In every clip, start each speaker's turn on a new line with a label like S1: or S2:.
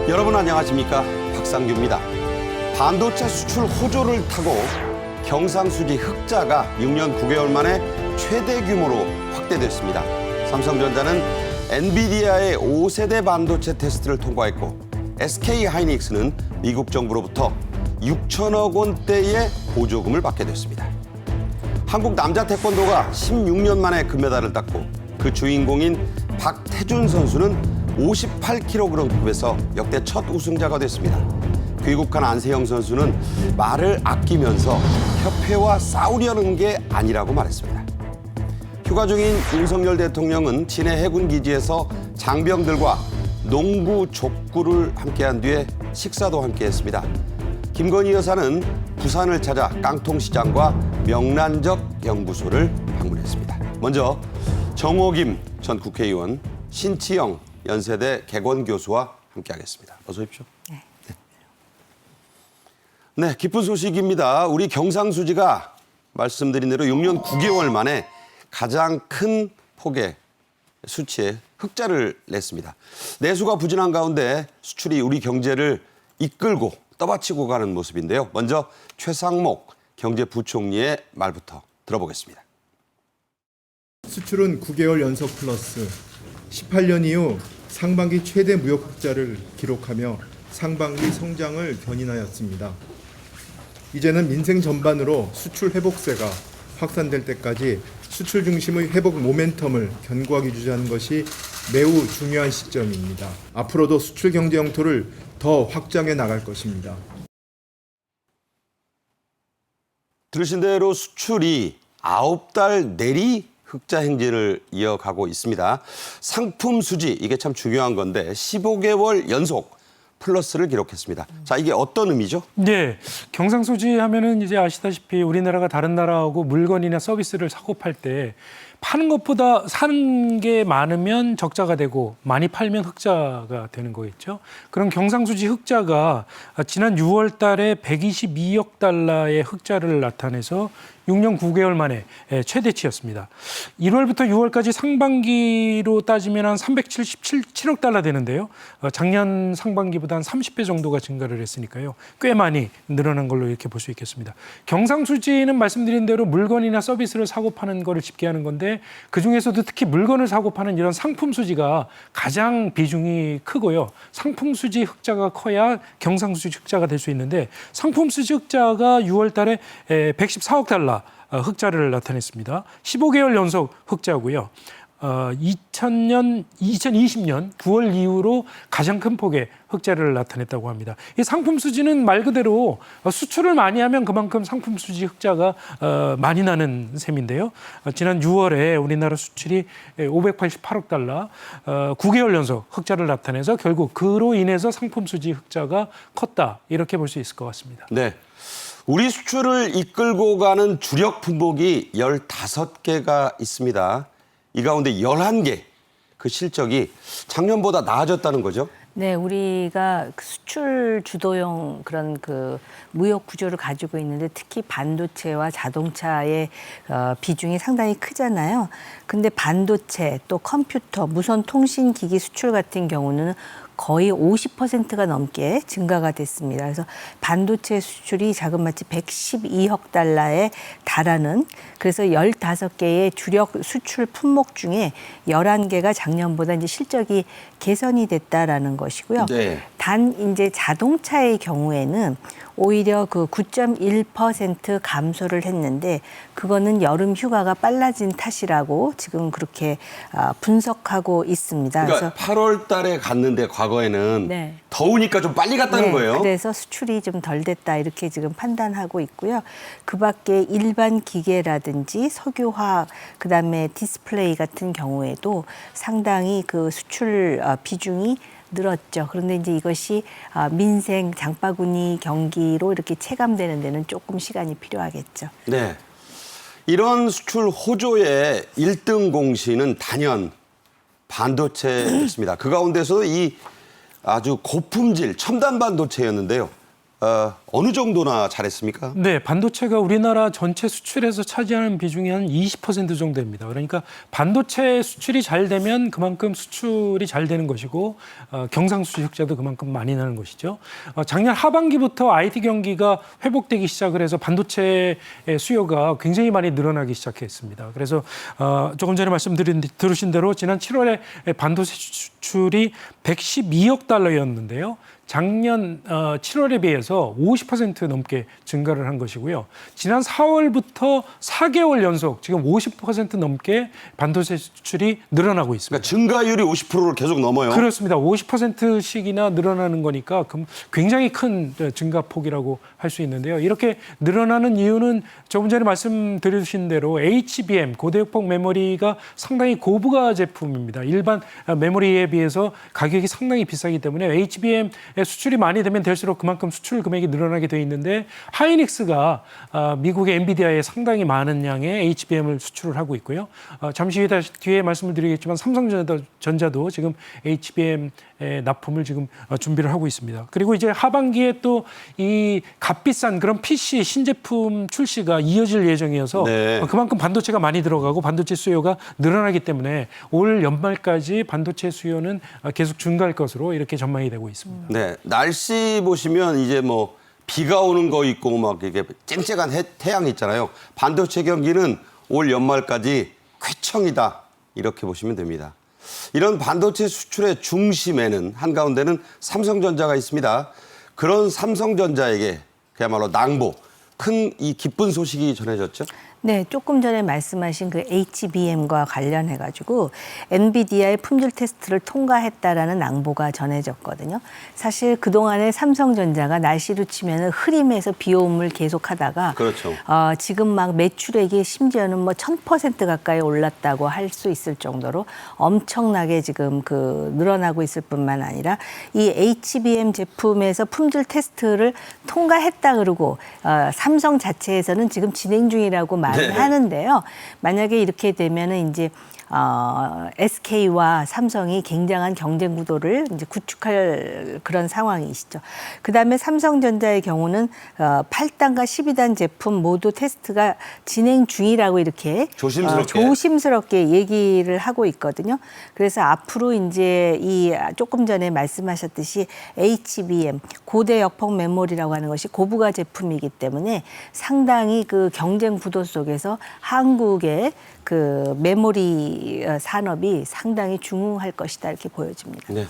S1: 여러분 안녕하십니까? 박상규입니다. 반도체 수출 호조를 타고 경상수지 흑자가 6년 9개월 만에 최대 규모로 확대됐습니다. 삼성전자는 엔비디아의 5세대 반도체 테스트를 통과했고 SK하이닉스는 미국 정부로부터 6천억 원대의 보조금을 받게 됐습니다. 한국 남자 태권도가 16년 만에 금메달을 땄고 그 주인공인 박태준 선수는 58kg급에서 역대 첫 우승자가 됐습니다. 귀국한 안세영 선수는 말을 아끼면서 협회와 싸우려는 게 아니라고 말했습니다. 휴가 중인 윤석열 대통령은 진해 해군기지에서 장병들과 농구, 족구를 함께한 뒤에 식사도 함께했습니다. 김건희 여사는 부산을 찾아 깡통시장과 명란젓 연구소를 방문했습니다. 먼저 정호김 전 국회의원, 신치영 연세대 개건교수와 함께하겠습니다. 어서 오십시오. 네, 기쁜 소식입니다. 우리 경상수지가 말씀드린 대로 6년 9개월 만에 가장 큰 폭의 수치의 흑자를 냈습니다. 내수가 부진한 가운데 수출이 우리 경제를 이끌고 떠받치고 가는 모습인데요. 먼저 최상목 경제부총리의 말부터 들어보겠습니다.
S2: 수출은 9개월 연속 플러스, 18년 이후 상반기 최대 무역 흑자를 기록하며 상반기 성장을 견인하였습니다. 이제는 민생 전반으로 수출 회복세가 확산될 때까지 수출 중심의 회복 모멘텀을 견고하게 유지하는 것이 매우 중요한 시점입니다. 앞으로도 수출 경제 영토를 더 확장해 나갈 것입니다.
S1: 들으신 대로 수출이 9달 내리 흑자 행진을 이어가고 있습니다. 상품 수지, 이게 참 중요한 건데 15개월 연속 플러스를 기록했습니다. 자, 이게 어떤 의미죠?
S3: 네, 경상수지 하면은 이제 아시다시피 우리나라가 다른 나라하고 물건이나 서비스를 사고 팔 때 파는 것보다 사는 게 많으면 적자가 되고 많이 팔면 흑자가 되는 거겠죠. 그런 경상수지 흑자가 지난 6월 달에 122억 달러의 흑자를 나타내서 6년 9개월 만에 최대치였습니다. 1월부터 6월까지 상반기로 따지면 한 377억 달러 되는데요. 작년 상반기보다 한 30배 정도가 증가를 했으니까요. 꽤 많이 늘어난 걸로 이렇게 볼 수 있겠습니다. 경상수지는 말씀드린 대로 물건이나 서비스를 사고 파는 거를 집계하는 건데 그중에서도 특히 물건을 사고 파는 이런 상품 수지가 가장 비중이 크고요. 상품 수지 흑자가 커야 경상수지 흑자가 될 수 있는데 상품 수지 흑자가 6월 달에 114억 달러 흑자를 나타냈습니다. 15개월 연속 흑자고요. 2020년 9월 이후로 가장 큰 폭의 흑자를 나타냈다고 합니다. 이 상품 수지는 말 그대로 수출을 많이 하면 그만큼 상품 수지 흑자가 많이 나는 셈인데요. 지난 6월에 우리나라 수출이 588억 달러, 9개월 연속 흑자를 나타내서 결국 그로 인해서 상품 수지 흑자가 컸다. 이렇게 볼 수 있을 것 같습니다.
S1: 네. 우리 수출을 이끌고 가는 주력 품목이 15개가 있습니다. 이 가운데 11개, 그 실적이 작년보다 나아졌다는 거죠?
S4: 네, 우리가 수출 주도형 그런 그 무역 구조를 가지고 있는데 특히 반도체와 자동차의 비중이 상당히 크잖아요. 근데 반도체 또 컴퓨터, 무선 통신기기 수출 같은 경우는 거의 50%가 넘게 증가가 됐습니다. 그래서 반도체 수출이 자그마치 112억 달러에 달하는, 그래서 15개의 주력 수출 품목 중에 11개가 작년보다 이제 실적이 개선이 됐다라는 것이고요.
S1: 네.
S4: 단 이제 자동차의 경우에는 오히려 그 9.1% 감소를 했는데 그거는 여름 휴가가 빨라진 탓이라고 지금 그렇게 분석하고 있습니다.
S1: 그러니까 8월 달에 갔는데 과거에는
S4: 네.
S1: 더우니까 좀 빨리 갔다는 거예요?
S4: 그래서 수출이 좀 덜 됐다 이렇게 지금 판단하고 있고요. 그 밖에 일반 기계라든지 석유화학, 그다음에 디스플레이 같은 경우에도 상당히 그 수출 비중이 늘었죠. 그런데 이제 이것이 민생, 장바구니 경기로 이렇게 체감되는 데는 조금 시간이 필요하겠죠.
S1: 네. 이런 수출 호조의 1등 공신은 단연 반도체였습니다. 그 가운데서도 이 아주 고품질 첨단 반도체였는데요. 어느 정도나 잘했습니까?
S3: 네, 반도체가 우리나라 전체 수출에서 차지하는 비중이 한 20% 정도 됩니다. 그러니까 반도체 수출이 잘 되면 그만큼 수출이 잘 되는 것이고 경상수지 흑자도 그만큼 많이 나는 것이죠. 작년 하반기부터 IT 경기가 회복되기 시작을 해서 반도체 수요가 굉장히 많이 늘어나기 시작했습니다. 그래서 조금 전에 들으신 대로 지난 7월에 반도체 수출이 112억 달러였는데요. 작년 7월에 비해서 50% 넘게 증가를 한 것이고요. 지난 4월부터 4개월 연속 지금 50% 넘게 반도체 수출이 늘어나고 있습니다.
S1: 그러니까 증가율이 50%를 계속 넘어요.
S3: 그렇습니다. 50%씩이나 늘어나는 거니까 굉장히 큰 증가폭이라고 할 수 있는데요. 이렇게 늘어나는 이유는 조금 전에 말씀드린 대로 HBM, 고대역폭 메모리가 상당히 고부가 제품입니다. 일반 메모리에 비해서 가격이 상당히 비싸기 때문에 HBM 수출이 많이 되면 될수록 그만큼 수출 금액이 늘어나게 돼 있는데 하이닉스가 미국의 엔비디아에 상당히 많은 양의 HBM을 수출을 하고 있고요. 잠시 뒤에 말씀을 드리겠지만 삼성전자도 지금 HBM 납품을 지금 준비를 하고 있습니다. 그리고 이제 하반기에 또 이 값비싼 그런 PC 신제품 출시가 이어질 예정이어서
S1: 네.
S3: 그만큼 반도체가 많이 들어가고 반도체 수요가 늘어나기 때문에 올 연말까지 반도체 수요는 계속 증가할 것으로 이렇게 전망이 되고 있습니다.
S1: 네, 날씨 보시면 이제 뭐 비가 오는 거 있고 막 이게 쨍쨍한 태양 있잖아요. 반도체 경기는 올 연말까지 쾌청이다 이렇게 보시면 됩니다. 이런 반도체 수출의 중심에는 한가운데는 삼성전자가 있습니다. 그런 삼성전자에게 그야말로 낭보, 큰 이 기쁜 소식이 전해졌죠.
S4: 네, 조금 전에 말씀하신 그 HBM과 관련해가지고 엔비디아의 품질 테스트를 통과했다라는 낭보가 전해졌거든요. 사실 그동안에 삼성전자가 날씨로 치면 흐림에서 비오음을 계속하다가
S1: 그렇죠.
S4: 지금 막 매출액이 심지어는 뭐 1000% 가까이 올랐다고 할 수 있을 정도로 엄청나게 지금 늘어나고 있을 뿐만 아니라 이 HBM 제품에서 품질 테스트를 통과했다 그러고 삼성 자체에서는 지금 진행 중이라고 말을
S1: 네.
S4: 하는데요. 만약에 이렇게 되면은 이제 SK와 삼성이 굉장한 경쟁 구도를 이제 구축할 그런 상황이시죠. 그다음에 삼성전자의 경우는 8단과 12단 제품 모두 테스트가 진행 중이라고 이렇게 조심스럽게 얘기를 하고 있거든요. 그래서 앞으로 이제 이 조금 전에 말씀하셨듯이 HBM 고대 역폭 메모리라고 하는 것이 고부가 제품이기 때문에 상당히 그 경쟁 구도 속에서 한국의 그 메모리 산업이 상당히 중흥할 것이다 이렇게 보여집니다.
S1: 네.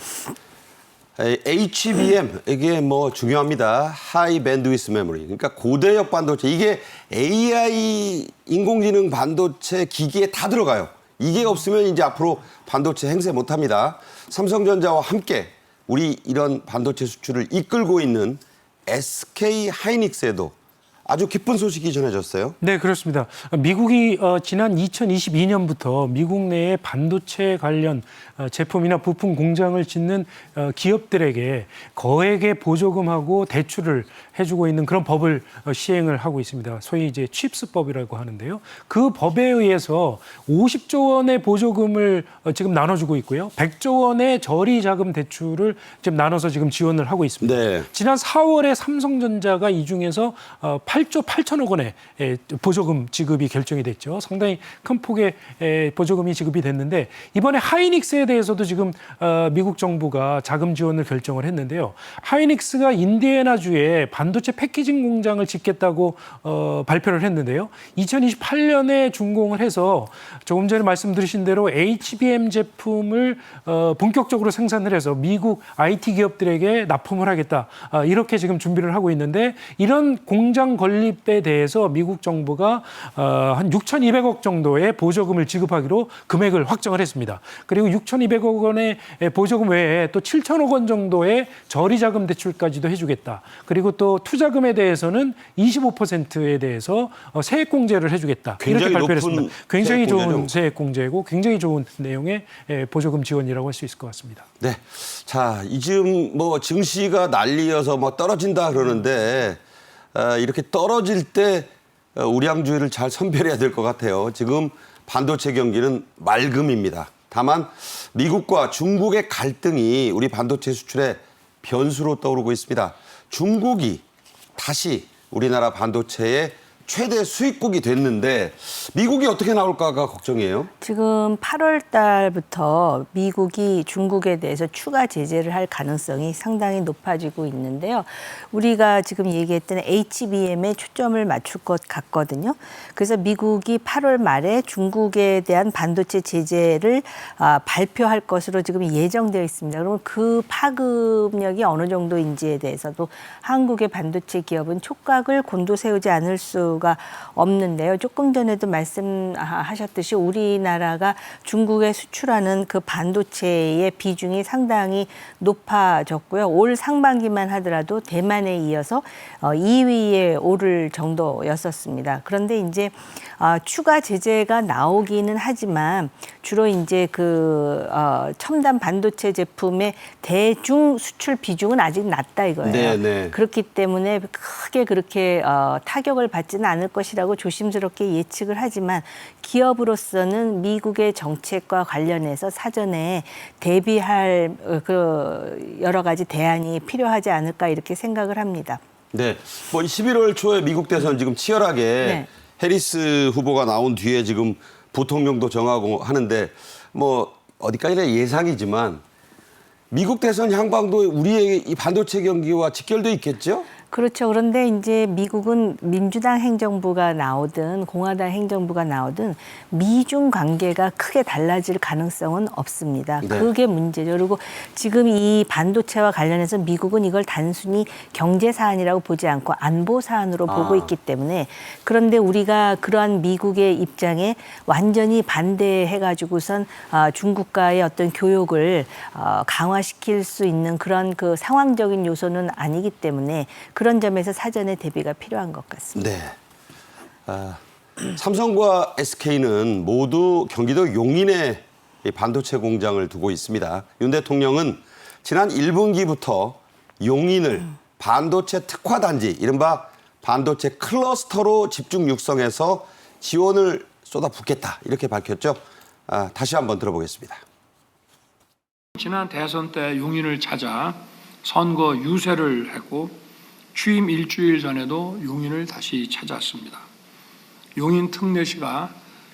S1: HBM 이게 뭐 중요합니다. 하이 밴드위스 메모리. 그러니까 고대역 반도체 이게 AI 인공지능 반도체 기기에 다 들어가요. 이게 없으면 이제 앞으로 반도체 행세 못 합니다. 삼성전자와 함께 우리 이런 반도체 수출을 이끌고 있는 SK 하이닉스에도 아주 기쁜 소식이 전해졌어요.
S3: 네, 그렇습니다. 미국이 지난 2022년부터 미국 내에 반도체 관련 제품이나 부품 공장을 짓는 기업들에게 거액의 보조금하고 대출을 해주고 있는 그런 법을 시행을 하고 있습니다. 소위 이제 칩스법이라고 하는데요. 그 법에 의해서 50조 원의 보조금을 지금 나눠주고 있고요. 100조 원의 저리 자금 대출을 지금 나눠서 지금 지원을 하고 있습니다.
S1: 네.
S3: 지난 4월에 삼성전자가 이 중에서 8조 8천억 원의 보조금 지급이 결정이 됐죠. 상당히 큰 폭의 보조금이 지급이 됐는데 이번에 하이닉스에 대해서도 지금 미국 정부가 자금 지원을 결정을 했는데요. 하이닉스가 인디애나주에 반도체 패키징 공장을 짓겠다고 발표를 했는데요. 2028년에 준공을 해서 조금 전에 말씀드린 대로 HBM 제품을 본격적으로 생산을 해서 미국 IT 기업들에게 납품을 하겠다. 이렇게 지금 준비를 하고 있는데 이런 공장 건립에 대해서 미국 정부가 한 6,200억 정도의 보조금을 지급하기로 금액을 확정을 했습니다. 그리고 6,200억 원의 보조금 외에 또 7,000억 원 정도의 저리자금 대출까지도 해주겠다. 그리고 또 투자금에 대해서는 25%에 대해서 세액공제를 해주겠다. 이렇게 발표를 했습니다. 굉장히 좋은 세액공제고 굉장히 좋은 내용의 보조금 지원이라고 할 수 있을 것 같습니다.
S1: 네. 자, 지금 뭐 증시가 난리여서 뭐 떨어진다 그러는데 이렇게 떨어질 때 우량주의를 잘 선별해야 될 것 같아요. 지금 반도체 경기는 맑음입니다. 다만 미국과 중국의 갈등이 우리 반도체 수출의 변수로 떠오르고 있습니다. 중국이 다시 우리나라 반도체의 최대 수입국이 됐는데 미국이 어떻게 나올까가 걱정이에요.
S4: 지금 8월 달부터 미국이 중국에 대해서 추가 제재를 할 가능성이 상당히 높아지고 있는데요. 우리가 지금 얘기했던 HBM에 초점을 맞출 것 같거든요. 그래서 미국이 8월 말에 중국에 대한 반도체 제재를 발표할 것으로 지금 예정되어 있습니다. 그러면 그 파급력이 어느 정도인지에 대해서도 한국의 반도체 기업은 촉각을 곤두세우지 않을 수 가 없는데요. 조금 전에도 말씀하셨듯이 우리나라가 중국에 수출하는 그 반도체의 비중이 상당히 높아졌고요. 올 상반기만 하더라도 대만에 이어서 2위에 오를 정도였었습니다. 그런데 이제 추가 제재가 나오기는 하지만 주로 이제 그 첨단 반도체 제품의 대중 수출 비중은 아직 낮다 이거예요.
S1: 네네.
S4: 그렇기 때문에 크게 그렇게 타격을 받지는 않을 것이라고 조심스럽게 예측을 하지만 기업으로서는 미국의 정책과 관련해서 사전에 대비할 그 여러 가지 대안이 필요하지 않을까 이렇게 생각을 합니다.
S1: 네, 뭐 11월 초에 미국 대선 지금 치열하게
S4: 네.
S1: 해리스 후보가 나온 뒤에 지금 부통령도 정하고 하는데 뭐 어디까지나 예상이지만 미국 대선 향방도 우리의 이 반도체 경기와 직결돼 있겠죠?
S4: 그렇죠. 그런데 이제 미국은 민주당 행정부가 나오든 공화당 행정부가 나오든 미중 관계가 크게 달라질 가능성은 없습니다.
S1: 네.
S4: 그게 문제죠. 그리고 지금 이 반도체와 관련해서 미국은 이걸 단순히 경제 사안이라고 보지 않고 안보 사안으로 보고 있기 때문에 그런데 우리가 그러한 미국의 입장에 완전히 반대해가지고선 중국과의 어떤 교역을 강화시킬 수 있는 그런 그 상황적인 요소는 아니기 때문에 그런 점에서 사전에 대비가 필요한 것 같습니다.
S1: 네. 삼성과 SK는 모두 경기도 용인에 이 반도체 공장을 두고 있습니다. 윤 대통령은 지난 1분기부터 용인을 반도체 특화 단지, 이른바 반도체 클러스터로 집중 육성해서 지원을 쏟아붓겠다 이렇게 밝혔죠. 다시 한번 들어보겠습니다.
S5: 지난 대선 때 용인을 찾아 선거 유세를 했고 취임 일주일 전에도 용인을 다시 찾았습니다. 용인 특례시가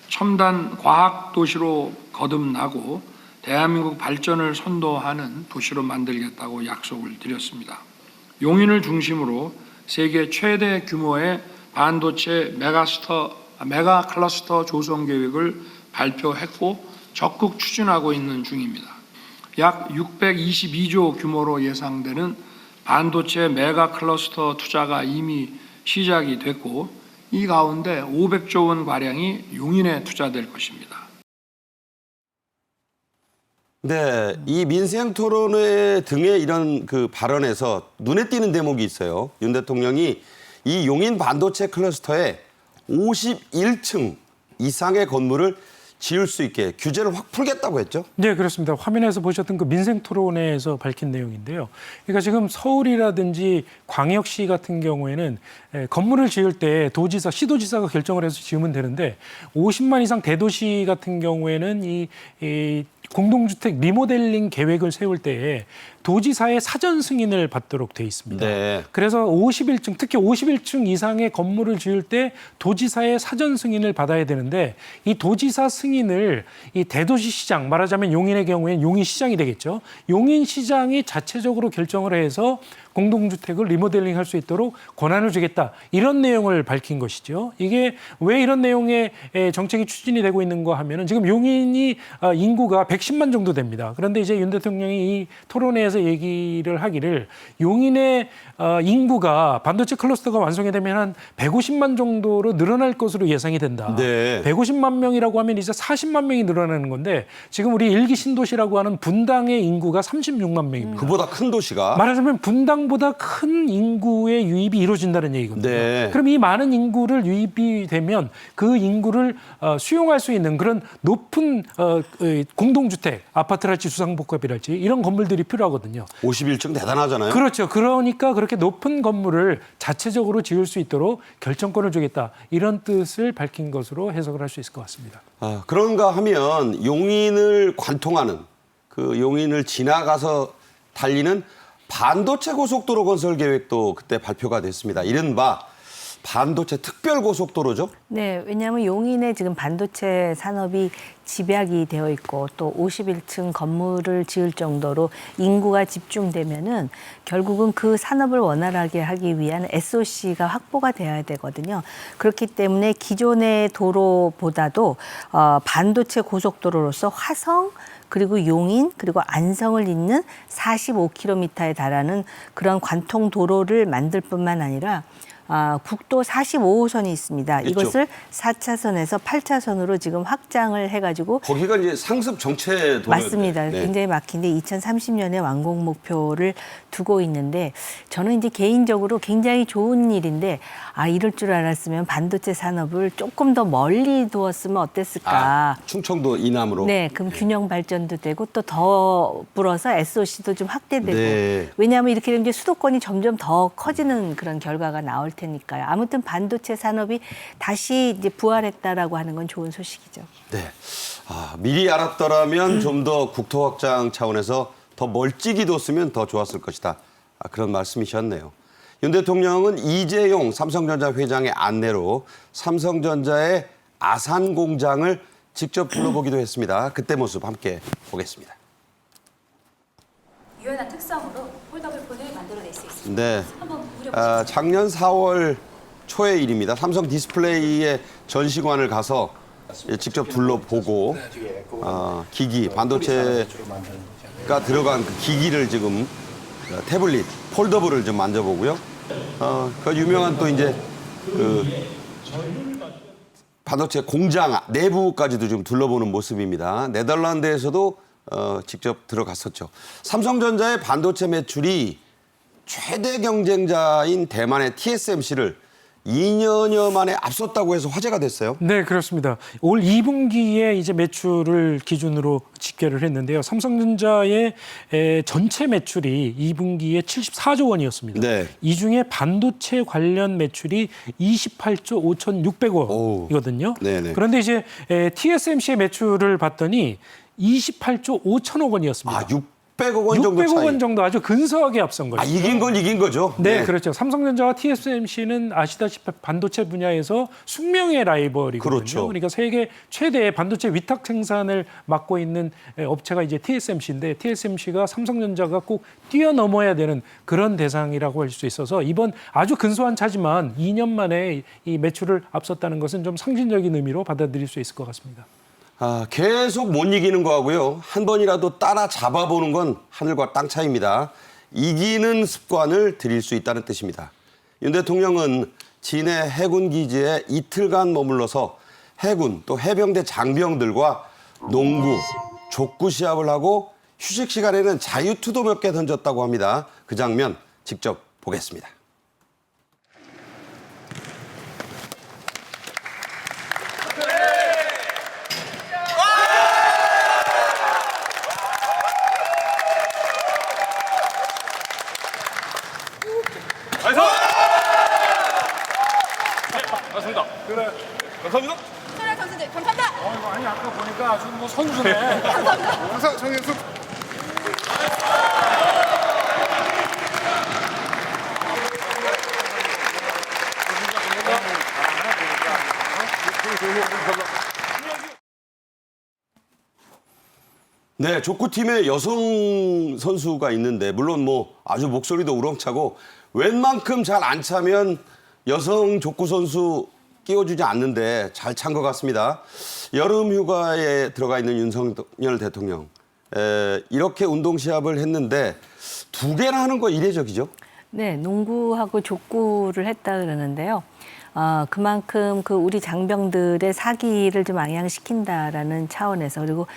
S5: 첨단 과학 도시로 거듭나고 대한민국 발전을 선도하는 도시로 만들겠다고 약속을 드렸습니다. 용인을 중심으로 세계 최대 규모의 반도체 메가 클러스터 조성 계획을 발표했고 적극 추진하고 있는 중입니다. 약 622조 규모로 예상되는 반도체 메가 클러스터 투자가 이미 시작이 됐고 이 가운데 500조 원 가량이 용인에 투자될 것입니다.
S1: 네, 이 민생 토론회 등의 이런 그 발언에서 눈에 띄는 대목이 있어요. 윤 대통령이 이 용인 반도체 클러스터에 51층 이상의 건물을 지을 수 있게 규제를 확 풀겠다고 했죠?
S3: 네, 그렇습니다. 화면에서 보셨던 그 민생 토론회에서 밝힌 내용인데요. 그러니까 지금 서울이라든지 광역시 같은 경우에는 건물을 지을 때 도지사, 시도지사가 결정을 해서 지으면 되는데 50만 이상 대도시 같은 경우에는 이 공동주택 리모델링 계획을 세울 때에 도지사의 사전 승인을 받도록 돼 있습니다.
S1: 네.
S3: 그래서 51층, 특히 51층 이상의 건물을 지을 때 도지사의 사전 승인을 받아야 되는데 이 도지사 승인을 이 대도시 시장, 말하자면 용인의 경우에는 용인시장이 되겠죠. 용인시장이 자체적으로 결정을 해서 공동주택을 리모델링 할 수 있도록 권한을 주겠다. 이런 내용을 밝힌 것이죠. 이게 왜 이런 내용의 정책이 추진이 되고 있는가 하면은 지금 용인이 인구가 110만 정도 됩니다. 그런데 이제 윤 대통령이 이 토론회에서 얘기를 하기를 용인의 인구가 반도체 클러스터가 완성이 되면 한 150만 정도로 늘어날 것으로 예상이 된다.
S1: 네.
S3: 150만 명이라고 하면 이제 40만 명이 늘어나는 건데 지금 우리 일기 신도시라고 하는 분당의 인구가 36만 명입니다.
S1: 그보다 큰 도시가
S3: 말하자면 분당 예상보다 큰 인구의 유입이 이루어진다는 얘기거든요.
S1: 네.
S3: 그럼 이 많은 인구를 유입이 되면 그 인구를 수용할 수 있는 그런 높은 공동주택, 아파트랄지 주상복합이랄지 이런 건물들이 필요하거든요.
S1: 51층 대단하잖아요.
S3: 그렇죠. 그러니까 그렇게 높은 건물을 자체적으로 지을 수 있도록 결정권을 주겠다. 이런 뜻을 밝힌 것으로 해석을 할 수 있을 것 같습니다.
S1: 그런가 하면 용인을 관통하는 그 용인을 지나가서 달리는 반도체 고속도로 건설 계획도 그때 발표가 됐습니다. 이른바 반도체 특별고속도로죠.
S4: 네, 왜냐하면 용인에 지금 반도체 산업이 집약이 되어 있고 또 51층 건물을 지을 정도로 인구가 집중되면은 결국은 그 산업을 원활하게 하기 위한 SOC가 확보가 돼야 되거든요. 그렇기 때문에 기존의 도로보다도 반도체 고속도로로서 화성 그리고 용인 그리고 안성을 잇는 45km에 달하는 그런 관통 도로를 만들 뿐만 아니라 국도 45호선이 있습니다.
S1: 있죠.
S4: 이것을 4차선에서 8차선으로 지금 확장을 해가지고
S1: 거기가 이제 상습 정체 도로였는데.
S4: 맞습니다.
S1: 네.
S4: 굉장히 막힌데 2030년에 완공 목표를 두고 있는데 저는 이제 개인적으로 굉장히 좋은 일인데 이럴 줄 알았으면 반도체 산업을 조금 더 멀리 두었으면 어땠을까.
S1: 충청도 이남으로.
S4: 네, 그럼 균형 발전도 되고 또 더불어서 SOC도 좀 확대되고
S1: 네.
S4: 왜냐하면 이렇게 되면 이제 수도권이 점점 더 커지는 그런 결과가 나올 테니까요. 아무튼 반도체 산업이 다시 이제 부활했다라고 하는 건 좋은 소식이죠.
S1: 네. 미리 알았더라면 좀 더 국토 확장 차원에서 더 멀찍이 뒀으면 더 좋았을 것이다. 그런 말씀이셨네요. 윤 대통령은 이재용 삼성전자 회장의 안내로 삼성전자의 아산 공장을 직접 불러보기도 했습니다. 그때 모습 함께 보겠습니다.
S6: 유연한 특성으로 폴더블 폰을 만들어낼 수 있습니다.
S1: 네.
S6: 한번 누려보시죠.
S1: 작년 4월 초의 일입니다. 삼성 디스플레이의 전시관을 가서 직접 둘러보고 기기, 반도체가 들어간 그 기기를 지금 태블릿, 폴더블을 좀 만져보고요. 그 유명한 또 이제 그 반도체 공장 내부까지도 좀 둘러보는 모습입니다. 네덜란드에서도 직접 들어갔었죠. 삼성전자의 반도체 매출이 최대 경쟁자인 대만의 TSMC를 2년여 만에 앞섰다고 해서 화제가 됐어요.
S3: 네, 그렇습니다. 올 2분기에 이제 매출을 기준으로 집계를 했는데요. 삼성전자의 전체 매출이 2분기에 74조 원이었습니다.
S1: 네.
S3: 이 중에 반도체 관련 매출이 28조 5,600억이거든요.
S1: 네네.
S3: 그런데 이제 TSMC의 매출을 봤더니 28조 5천억 원이었습니다.
S1: 600억 원 정도
S3: 600억
S1: 차이.
S3: 원 정도 아주 근소하게 앞선 거죠.
S1: 이긴 건 이긴 거죠.
S3: 네, 그렇죠. 삼성전자와 TSMC는 아시다시피 반도체 분야에서 숙명의 라이벌이거든요.
S1: 그렇죠.
S3: 그러니까 세계 최대의 반도체 위탁 생산을 맡고 있는 업체가 이제 TSMC인데 TSMC가 삼성전자가 꼭 뛰어넘어야 되는 그런 대상이라고 할 수 있어서 이번 아주 근소한 차지만 2년 만에 이 매출을 앞섰다는 것은 좀 상징적인 의미로 받아들일 수 있을 것 같습니다.
S1: 계속 못 이기는 거하고요. 한 번이라도 따라 잡아보는 건 하늘과 땅 차이입니다. 이기는 습관을 들일 수 있다는 뜻입니다. 윤 대통령은 진해 해군 기지에 이틀간 머물러서 해군 또 해병대 장병들과 농구, 족구 시합을 하고 휴식 시간에는 자유투도 몇 개 던졌다고 합니다. 그 장면 직접 보겠습니다.
S7: 감사합니다.
S6: 소라 선수들 감사합니다.
S3: 아니 아까 보니까 아주 뭐 선수네.
S7: 항상 정현수.
S1: 네, 족구팀에 여성 선수가 있는데 물론 뭐 아주 목소리도 우렁차고 웬만큼 잘 안 차면 여성 족구 선수 끼워주지 않는데 잘 찬 것 같습니다. 여름 휴가에 들어가 있는 윤석열 대통령 이렇게 운동 시합을 했는데 2개나 하는 거 이례적이죠?
S4: 네, 농구하고 족구를 했다 그러는데요. 그만큼 그 우리 장병들의 사기를 좀 방향시킨다라는 차원에서 그리고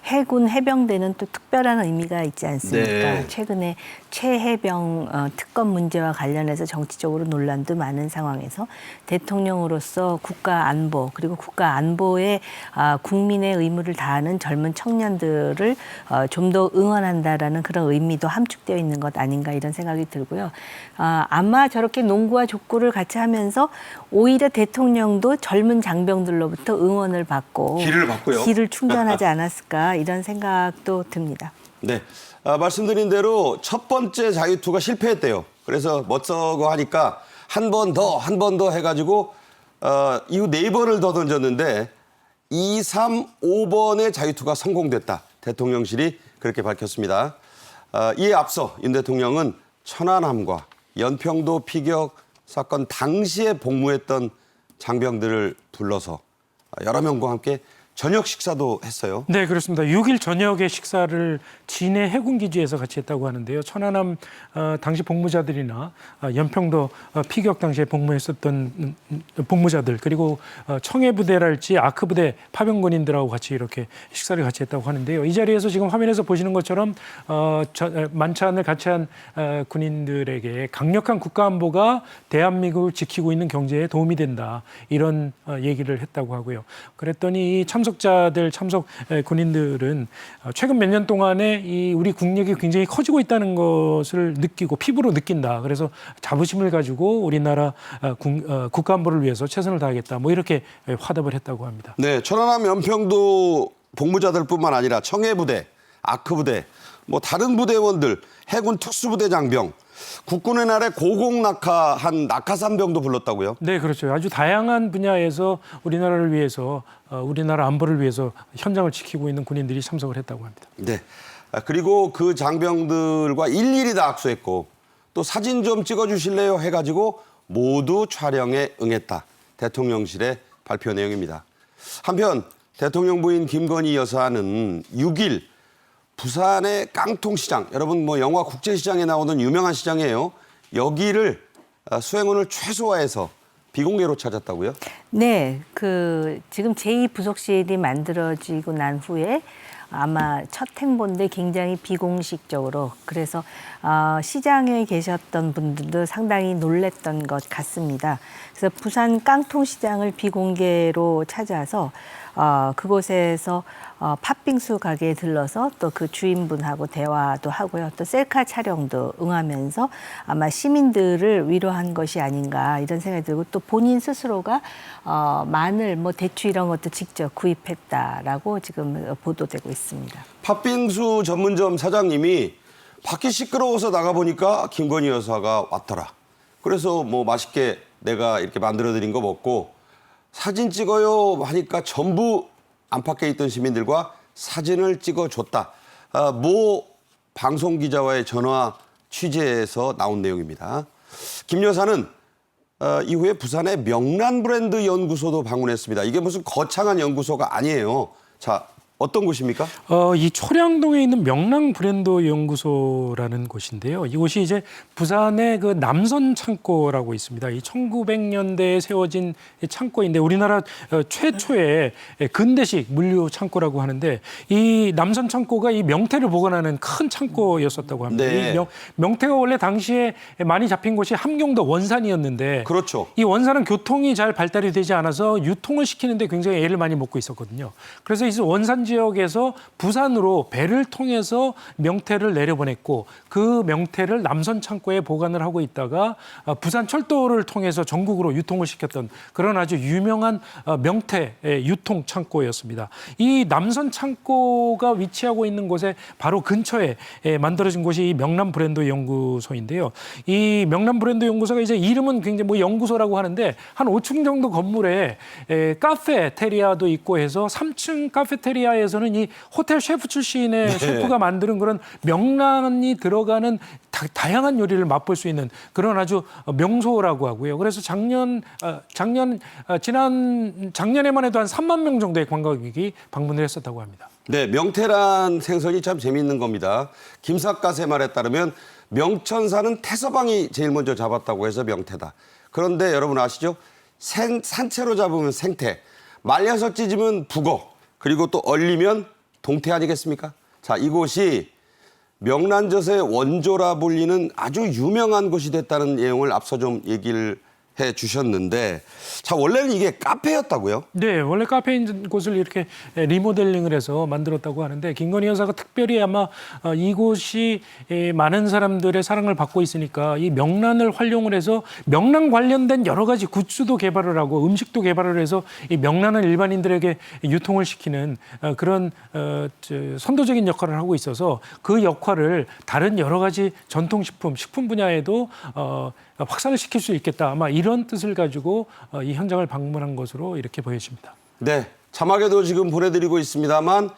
S4: 해군 해병대는 또 특별한 의미가 있지 않습니까?
S1: 네.
S4: 최근에 최해병 특검 문제와 관련해서 정치적으로 논란도 많은 상황에서 대통령으로서 국가 안보 그리고 국가 안보에 국민의 의무를 다하는 젊은 청년들을 좀 더 응원한다라는 그런 의미도 함축되어 있는 것 아닌가 이런 생각이 들고요. 아마 저렇게 농구와 족구를 같이 하면서 오히려 대통령도 젊은 장병들로부터 응원을 받고
S1: 기를 받고요.
S4: 기를 충전하지 않았을까 이런 생각도 듭니다.
S1: 네, 말씀드린 대로 첫 번째 자유투가 실패했대요. 그래서 멋쩍어 하니까 한 번 더 해가지고 이후 4번을 더 던졌는데 2, 3, 5번의 자유투가 성공됐다. 대통령실이 그렇게 밝혔습니다. 이에 앞서 윤 대통령은 천안함과 연평도 피격 사건 당시에 복무했던 장병들을 불러서 여러 명과 함께 저녁 식사도 했어요.
S3: 네, 그렇습니다. 6일 저녁에 식사를 진해 해군기지에서 같이 했다고 하는데요. 천안함 당시 복무자들이나 연평도 피격 당시에 복무했었던 복무자들 그리고 청해부대랄지 아크부대 파병군인들하고 같이 이렇게 식사를 같이 했다고 하는데요. 이 자리에서 지금 화면에서 보시는 것처럼 만찬을 같이 한 군인들에게 강력한 국가안보가 대한민국을 지키고 있는 경제에 도움이 된다. 이런 얘기를 했다고 하고요. 그랬더니 이 참석자들, 참석 군인들은 최근 몇 년 동안에 이 우리 국력이 굉장히 커지고 있다는 것을 느끼고 피부로 느낀다. 그래서 자부심을 가지고 우리나라 국가안보를 위해서 최선을 다하겠다. 뭐 이렇게 화답을 했다고 합니다.
S1: 네, 천안함 연평도 복무자들뿐만 아니라 청해부대, 아크부대, 뭐 다른 부대원들, 해군 특수부대 장병, 국군의 날에 고공낙하한 낙하산병도 불렀다고요?
S3: 네, 그렇죠. 아주 다양한 분야에서 우리나라를 위해서 우리나라 안보를 위해서 현장을 지키고 있는 군인들이 참석을 했다고 합니다.
S1: 네. 그리고 그 장병들과 일일이 다 악수했고 또 사진 좀 찍어주실래요? 해가지고 모두 촬영에 응했다. 대통령실의 발표 내용입니다. 한편 대통령 부인 김건희 여사는 6일 부산의 깡통시장, 여러분 뭐 영화 국제시장에 나오는 유명한 시장이에요. 여기를 수행원을 최소화해서 비공개로 찾았다고요?
S4: 네, 지금 제2부속실이 만들어지고 난 후에 아마 첫 행보인데 굉장히 비공식적으로 그래서 시장에 계셨던 분들도 상당히 놀랬던 것 같습니다. 그래서 부산 깡통시장을 비공개로 찾아서 그곳에서 팥빙수 가게에 들러서 또 그 주인분하고 대화도 하고요. 또 셀카 촬영도 응하면서 아마 시민들을 위로한 것이 아닌가 이런 생각이 들고 또 본인 스스로가 마늘, 뭐 대추 이런 것도 직접 구입했다라고 지금 보도되고 있습니다.
S1: 팥빙수 전문점 사장님이 밖이 시끄러워서 나가보니까 김건희 여사가 왔더라. 그래서 뭐 맛있게 내가 이렇게 만들어드린 거 먹고 사진 찍어요 하니까 전부 안팎에 있던 시민들과 사진을 찍어줬다. 모 방송기자와의 전화 취재에서 나온 내용입니다. 김 여사는 이후에 부산의 명란 브랜드 연구소도 방문했습니다. 이게 무슨 거창한 연구소가 아니에요. 자, 어떤 곳입니까?
S3: 이 초량동에 있는 명랑 브랜드 연구소라는 곳인데요. 이곳이 이제 부산의 그 남선 창고라고 있습니다. 이 1900년대에 세워진 창고인데 우리나라 최초의 근대식 물류 창고라고 하는데 이 남선 창고가 이 명태를 보관하는 큰 창고였었다고 합니다.
S1: 네.
S3: 이 명태가 원래 당시에 많이 잡힌 곳이 함경도 원산이었는데
S1: 그렇죠.
S3: 이 원산은 교통이 잘 발달이 되지 않아서 유통을 시키는데 굉장히 애를 많이 먹고 있었거든요. 그래서 이 원산 지역에서 부산으로 배를 통해서 명태를 내려보냈고 그 명태를 남선 창고에 보관을 하고 있다가 부산 철도를 통해서 전국으로 유통을 시켰던 그런 아주 유명한 명태 유통 창고였습니다. 이 남선 창고가 위치하고 있는 곳에 바로 근처에 만들어진 곳이 이 명란 브랜드 연구소인데요. 이 명란 브랜드 연구소가 이제 이름은 굉장히 뭐 연구소라고 하는데 한 5층 정도 건물에 카페테리아도 있고 해서 3층 카페테리아에서는 이 호텔 셰프 출신의 셰프가 만드는 그런 명란이 들어가는 다양한 요리를 맛볼 수 있는 그런 아주 명소라고 하고요. 그래서 작년에만 해도 한 3만 명 정도의 관광객이 방문을 했었다고 합니다.
S1: 네, 명태란 생선이 참 재미있는 겁니다. 김삿갓의 말에 따르면 명천사는 태서방이 제일 먼저 잡았다고 해서 명태다. 그런데 여러분 아시죠? 산채로 잡으면 생태, 말려서 찢으면 북어, 그리고 또 얼리면 동태 아니겠습니까? 자, 이곳이 명란젓의 원조라 불리는 아주 유명한 곳이 됐다는 내용을 앞서 좀 얘기를 해 주셨는데, 자, 원래는 이게 카페였다고요?
S3: 네, 원래 카페인 곳을 이렇게 리모델링을 해서 만들었다고 하는데, 김건희 여사가 특별히 아마 이곳이 많은 사람들의 사랑을 받고 있으니까 이 명란을 활용을 해서 명란 관련된 여러 가지 굿즈도 개발을 하고 음식도 개발을 해서 이 명란을 일반인들에게 유통을 시키는 그런 선도적인 역할을 하고 있어서 그 역할을 다른 여러 가지 전통식품, 식품 분야에도 확산을 시킬 수 있겠다. 아마 이런 뜻을 가지고 이 현장을 방문한 것으로 이렇게 보여집니다.
S1: 네, 자막에도 지금 보내드리고 있습니다만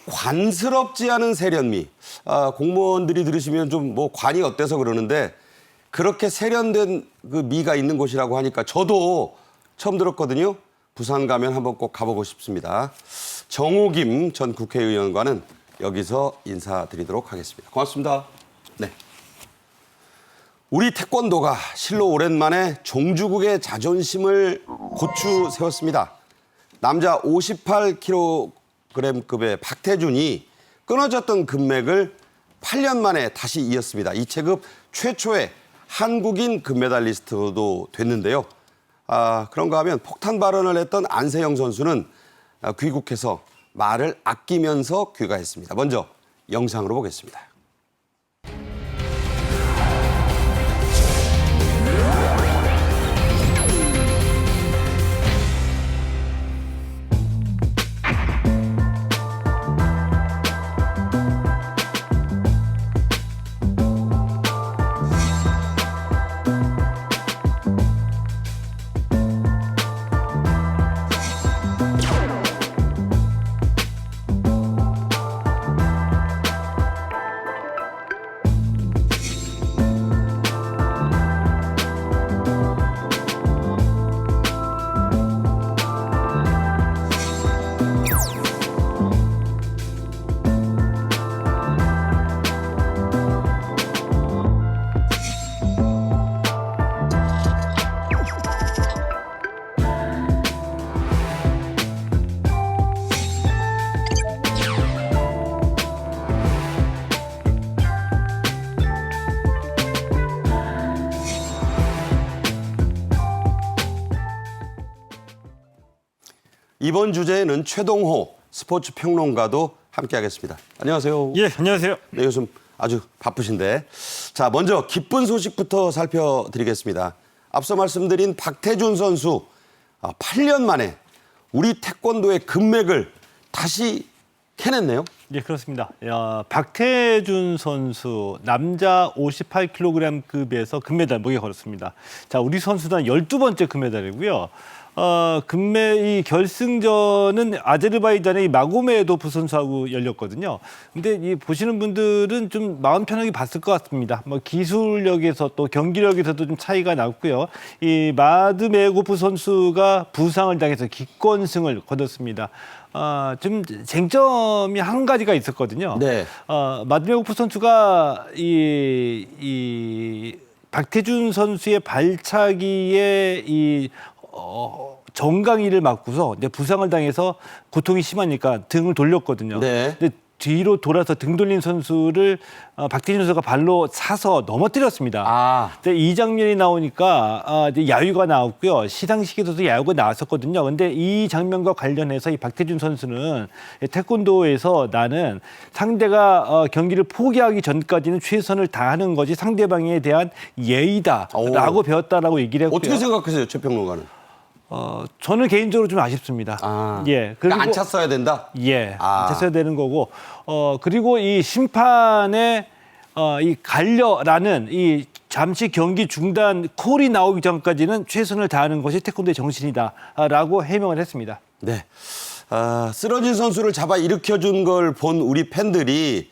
S1: 관스럽지 않은 세련미. 공무원들이 들으시면 좀 뭐 관이 어때서 그러는데 그렇게 세련된 그 미가 있는 곳이라고 하니까 저도 처음 들었거든요. 부산 가면 한번 꼭 가보고 싶습니다. 정호김 전 국회의원과는 여기서 인사드리도록 하겠습니다. 고맙습니다. 네. 우리 태권도가 실로 오랜만에 종주국의 자존심을 고추 세웠습니다. 남자 58kg급의 박태준이 끊어졌던 금맥을 8년 만에 다시 이었습니다. 이 체급 최초의 한국인 금메달리스트도 됐는데요. 그런가 하면 폭탄 발언을 했던 안세영 선수는 귀국해서 말을 아끼면서 귀가했습니다. 먼저 영상으로 보겠습니다. 이번 주제에는 최동호 스포츠 평론가도 함께하겠습니다. 안녕하세요.
S8: 예, 안녕하세요.
S1: 네, 요즘 아주 바쁘신데. 자, 먼저 기쁜 소식부터 살펴드리겠습니다. 앞서 말씀드린 박태준 선수 8년 만에 우리 태권도의 금맥을 다시 캐냈네요.
S8: 예, 그렇습니다. 박태준 선수 남자 58kg급에서 금메달 목에 걸었습니다. 자, 우리 선수단 12번째 금메달이고요. 이 결승전은 아제르바이잔의 마고메도프 선수하고 열렸거든요. 근데 이 보시는 분들은 좀 마음 편하게 봤을 것 같습니다. 뭐 기술력에서 또 경기력에서도 좀 차이가 났고요. 이 마드메고프 선수가 부상을 당해서 기권승을 거뒀습니다. 좀 쟁점이 한 가지가 있었거든요.
S1: 네.
S8: 마드메고프 선수가 이 박태준 선수의 발차기에 정강이를 맞고서 이제 부상을 당해서 고통이 심하니까 등을 돌렸거든요.
S1: 네.
S8: 근데 뒤로 돌아서 등 돌린 선수를 박태준 선수가 발로 차서 넘어뜨렸습니다. 근데 이 장면이 나오니까 이제 야유가 나왔고요. 시상식에서도 야유가 나왔었거든요. 근데 이 장면과 관련해서 이 박태준 선수는 태권도에서 나는 상대가 경기를 포기하기 전까지는 최선을 다하는 것이 상대방에 대한 예의다라고 배웠다라고 얘기를 했고요.
S1: 어떻게 생각하세요, 최 평론가는?
S8: 저는 개인적으로 좀 아쉽습니다. 예.
S1: 그러니까 안 찼어야 된다?
S8: 예. 안 찼어야 되는 거고. 그리고 이 심판의 이 갈려라는 이 잠시 경기 중단 콜이 나오기 전까지는 최선을 다하는 것이 태권도의 정신이다라고 해명을 했습니다.
S1: 네. 쓰러진 선수를 잡아 일으켜준 걸 본 우리 팬들이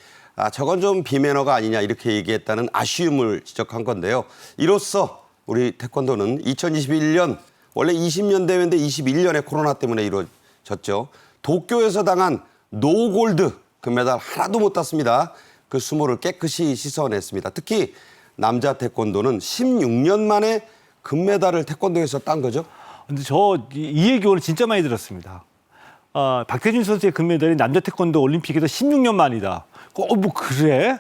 S1: 저건 좀 비매너가 아니냐 이렇게 얘기했다는 아쉬움을 지적한 건데요. 이로써 우리 태권도는 2021년 원래 20년 대회인데 21년에 코로나 때문에 이루어졌죠. 도쿄에서 당한 노골드 금메달 하나도 못 땄습니다. 그 수모를 깨끗이 씻어냈습니다. 특히 남자 태권도는 16년 만에 금메달을 태권도에서 딴 거죠?
S8: 근데 이 얘기 오늘 진짜 많이 들었습니다. 박태준 선수의 금메달이 남자 태권도 올림픽에서 16년 만이다. 뭐 그래?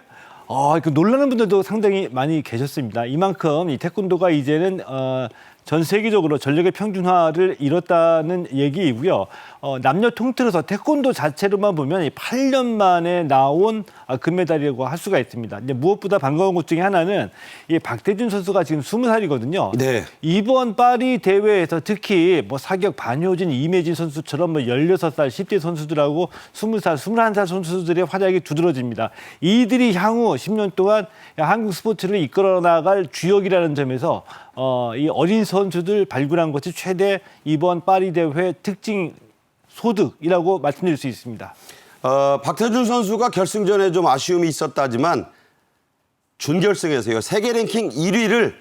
S8: 그 놀라는 분들도 상당히 많이 계셨습니다. 이만큼 이 태권도가 이제는 전 세계적으로 전력의 평준화를 이뤘다는 얘기이고요. 남녀 통틀어서 태권도 자체로만 보면 이 8년 만에 나온 금메달이라고 할 수가 있습니다. 근데 무엇보다 반가운 것 중에 하나는 이 박태준 선수가 지금 20살이거든요.
S1: 네.
S8: 이번 파리 대회에서 특히 뭐 사격 반효진, 이매진 선수처럼 뭐 16살, 10대 선수들하고 20살, 21살 선수들의 활약이 두드러집니다. 이들이 향후 10년 동안 한국 스포츠를 이끌어 나갈 주역이라는 점에서 이 어린 선수들 발굴한 것이 최대 이번 파리 대회 특징 소득이라고 말씀드릴 수 있습니다.
S1: 박태준 선수가 결승전에 좀 아쉬움이 있었다지만 준결승에서요. 세계 랭킹 1위를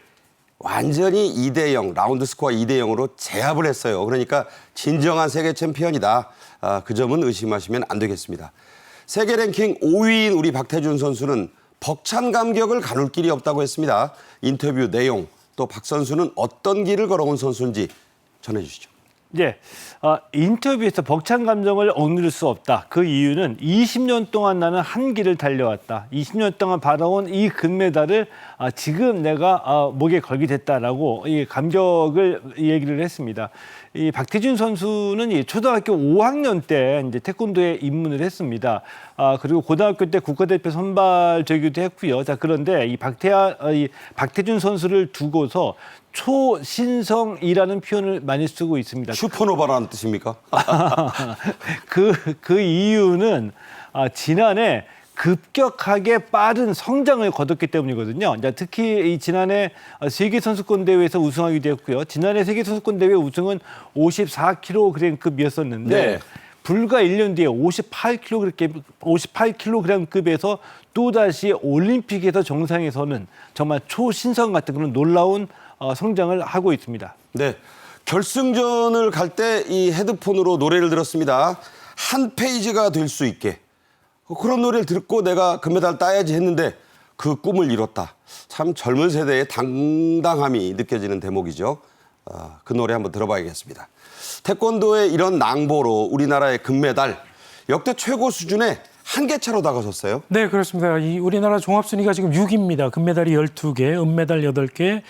S1: 완전히 2대0, 라운드 스코어 2대0으로 제압을 했어요. 그러니까 진정한 세계 챔피언이다. 그 점은 의심하시면 안 되겠습니다. 세계 랭킹 5위인 우리 박태준 선수는 벅찬 감격을 가눌 길이 없다고 했습니다. 인터뷰 내용, 또 박 선수는 어떤 길을 걸어온 선수인지 전해주시죠.
S8: 네, 인터뷰에서 벅찬 감정을 억누를 수 없다. 그 이유는 20년 동안 나는 한 길을 달려왔다. 20년 동안 받아온 이 금메달을 지금 내가 목에 걸게 됐다라고 이 감격을 얘기를 했습니다. 이 박태준 선수는 이 초등학교 5학년 때 이제 태권도에 입문을 했습니다. 그리고 고등학교 때 국가대표 선발되기도 했고요. 자, 그런데 이 박태준 선수를 두고서 초신성이라는 표현을 많이 쓰고 있습니다.
S1: 슈퍼노바라는 뜻입니까?
S8: 그 이유는 지난해 급격하게 빠른 성장을 거뒀기 때문이거든요. 특히 이 지난해 세계선수권대회에서 우승하기도 했고요. 지난해 세계선수권대회 우승은 54kg급이었었는데
S1: 네.
S8: 불과 1년 뒤에 58kg급에서 또다시 올림픽에서 정상에 서는 정말 초신성 같은 그런 놀라운 성장을 하고 있습니다.
S1: 네. 결승전을 갈 때 이 헤드폰으로 노래를 들었습니다. 한 페이지가 될 수 있게. 그런 노래를 듣고 내가 금메달 따야지 했는데 그 꿈을 이뤘다. 참 젊은 세대의 당당함이 느껴지는 대목이죠. 그 노래 한번 들어봐야겠습니다. 태권도의 이런 낭보로 우리나라의 금메달 역대 최고 수준의 한계차로 다가섰어요.
S3: 네, 그렇습니다. 이 우리나라 종합순위가 지금 6위입니다. 금메달이 12개, 은메달 8개,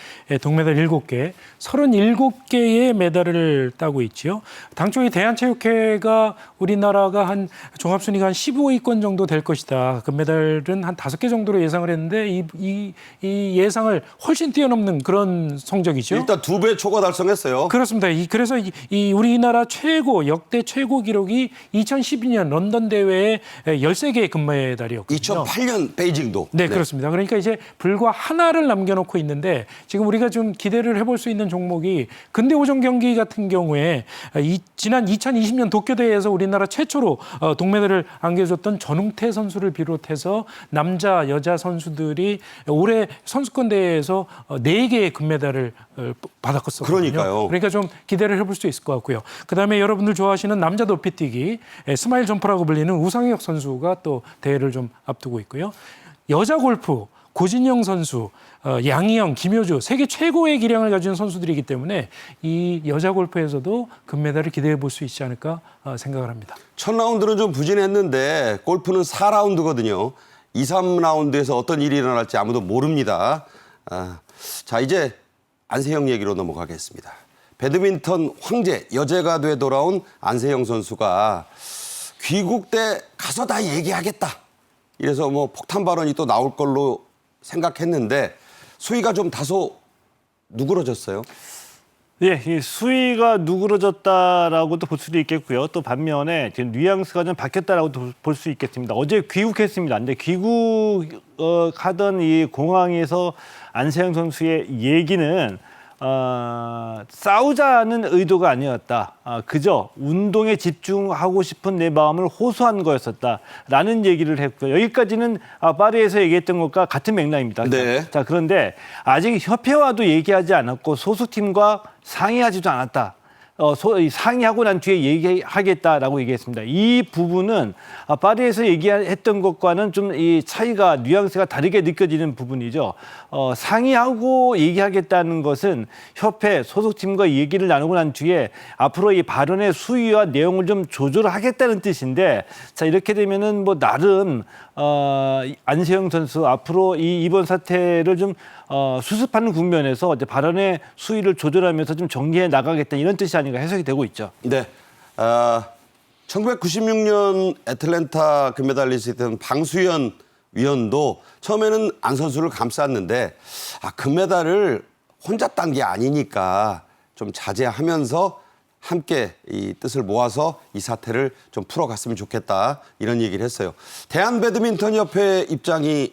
S3: 동메달 7개, 37개의 메달을 따고 있지요. 당초 이 대한체육회가 우리나라가 한 종합순위가 한 15위권 정도 될 것이다. 금메달은 한 5개 정도로 예상을 했는데 이 예상을 훨씬 뛰어넘는 그런 성적이죠.
S1: 일단 2배 초과 달성했어요.
S3: 그렇습니다. 그래서 이 우리나라 역대 최고 기록이 2012년 런던 대회에 13개의 금메달이었거든요.
S1: 2008년 베이징도.
S3: 네, 그렇습니다. 그러니까 이제 불과 하나를 남겨놓고 있는데 지금 우리가 좀 기대를 해볼 수 있는 종목이 근대오종 경기 같은 경우에 지난 2020년 도쿄대회에서 우리나라 최초로 동메달을 안겨줬던 전웅태 선수를 비롯해서 남자, 여자 선수들이 올해 선수권 대회에서 4개의 금메달을 받았었거든요.
S1: 그러니까요.
S3: 그러니까 좀 기대를 해볼 수 있을 것 같고요. 그다음에 여러분들 좋아하시는 남자 높이뛰기 스마일 점퍼라고 불리는 우상혁 선수가 또 대회를 좀 앞두고 있고요. 여자 골프 고진영 선수, 양희영, 김효주 세계 최고의 기량을 가진 선수들이기 때문에 이 여자 골프에서도 금메달을 기대해 볼 수 있지 않을까 생각을 합니다.
S1: 첫 라운드는 좀 부진했는데 골프는 4라운드거든요. 2, 3라운드에서 어떤 일이 일어날지 아무도 모릅니다. 자, 이제 안세영 얘기로 넘어가겠습니다. 배드민턴 황제, 여제가 돼 돌아온 안세영 선수가 귀국 때 가서 다 얘기하겠다. 이래서 뭐 폭탄 발언이 또 나올 걸로 생각했는데 수위가 좀 다소 누그러졌어요.
S8: 예, 이 수위가 누그러졌다라고도 볼 수도 있겠고요. 또 반면에 지금 뉘앙스가 좀 바뀌었다라고도 볼 수 있겠습니다. 어제 귀국했습니다. 근데 귀국하던 이 공항에서 안세영 선수의 얘기는 싸우자는 의도가 아니었다. 그저 운동에 집중하고 싶은 내 마음을 호소한 거였었다라는 얘기를 했고요. 여기까지는 파리에서 얘기했던 것과 같은 맥락입니다.
S1: 네.
S8: 자, 그런데 아직 협회와도 얘기하지 않았고 소속팀과 상의하지도 않았다. 상의하고 난 뒤에 얘기하겠다라고 얘기했습니다. 이 부분은 파리에서 얘기했던 것과는 좀 이 차이가 뉘앙스가 다르게 느껴지는 부분이죠. 상의하고 얘기하겠다는 것은 협회 소속팀과 얘기를 나누고 난 뒤에 앞으로 이 발언의 수위와 내용을 좀 조절하겠다는 뜻인데, 자 이렇게 되면은 뭐 나름 안세영 선수 앞으로 이번 사태를 좀 수습하는 국면에서 이제 발언의 수위를 조절하면서 좀 정리해 나가겠다 이런 뜻이 아닌가 해석이 되고 있죠.
S1: 네. 1996년 애틀랜타 금메달리스트였던 방수현 위원도 처음에는 안 선수를 감쌌는데 금메달을 혼자 딴 게 아니니까 좀 자제하면서 함께 이 뜻을 모아서 이 사태를 좀 풀어갔으면 좋겠다 이런 얘기를 했어요. 대한배드민턴협회 입장이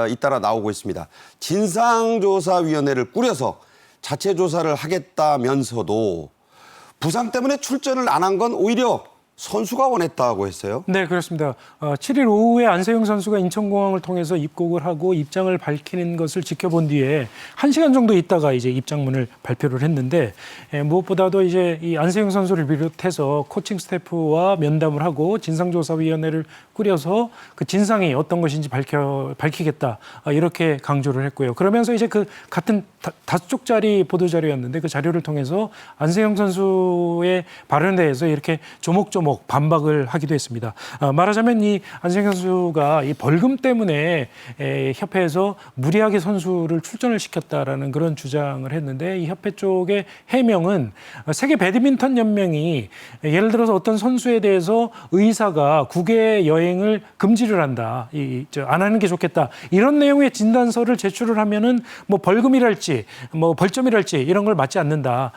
S1: 잇따라 나오고 있습니다. 진상조사위원회를 꾸려서 자체 조사를 하겠다면서도 부상 때문에 출전을 안 한 건 오히려 선수가 원했다고 했어요.
S3: 네, 그렇습니다. 7일 오후에 안세영 선수가 인천공항을 통해서 입국을 하고 입장을 밝히는 것을 지켜본 뒤에 1시간 정도 있다가 이제 입장문을 발표를 했는데 무엇보다도 이제 이 안세영 선수를 비롯해서 코칭 스태프와 면담을 하고 진상조사위원회를 꾸려서 그 진상이 어떤 것인지 밝히겠다 이렇게 강조를 했고요. 그러면서 이제 그 같은 5쪽짜리 보도자료였는데 그 자료를 통해서 안세영 선수의 발언에 대해서 이렇게 조목조목 반박을 하기도 했습니다. 말하자면 이 안세영 선수가 이 벌금 때문에 협회에서 무리하게 선수를 출전을 시켰다라는 그런 주장을 했는데 이 협회 쪽의 해명은 세계 배드민턴 연맹이 예를 들어서 어떤 선수에 대해서 의사가 국외 여행을 금지를 한다, 안 하는 게 좋겠다 이런 내용의 진단서를 제출을 하면은 뭐 벌금이랄지 뭐 벌점이랄지 이런 걸 맞지 않는다